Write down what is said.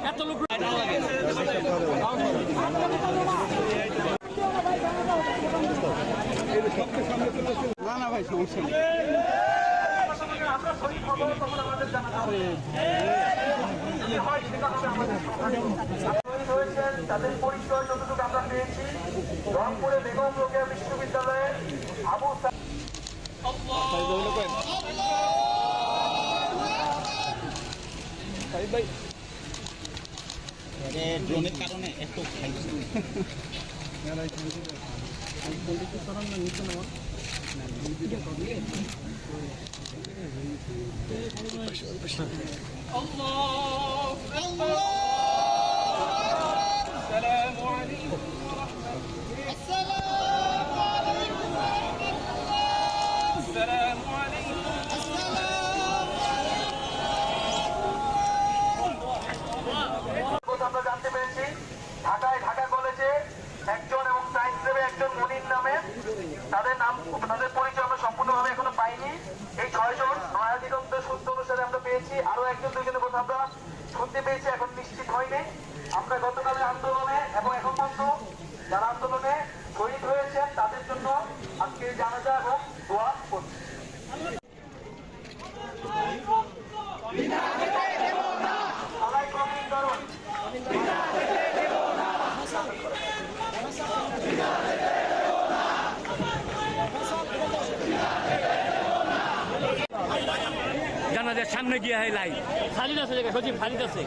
এত লোক না ভাই সমস্যা নেই। তাদের পরিচয় যতটুকু আমরা পেয়েছি রংপুরে বেগম রোকেয়া বিশ্ববিদ্যালয়ের আবু ভাই ড্রোনের কারণে একটু আমরা জানতে পেরেছি ঢাকায় ঢাকা কলেজে একজন এবং সায়েন্স ল্যাবে একজন মনির নামে তাদের পরিচয় আমরা সম্পূর্ণভাবে এখনো পাইনি। এই 6 জন নয়া দিগন্তের সূত্র অনুসারে আমরা পেয়েছি, আরো একজন দুইজনের কথা আমরা শুনতে পেয়েছি, এখন নিশ্চিত হয়নি। আমরা গতকালের আন্দোলনে এবং এখন পর্যন্ত যারা আন্দোলনে শহীদ হয়েছেন তাদের জন্য আজকে জানাজা এবং দোয়া করছি। জানাজার সামনে গিয়ে হয় লাই খালিদ আছে, সচিব খালিদ আছে।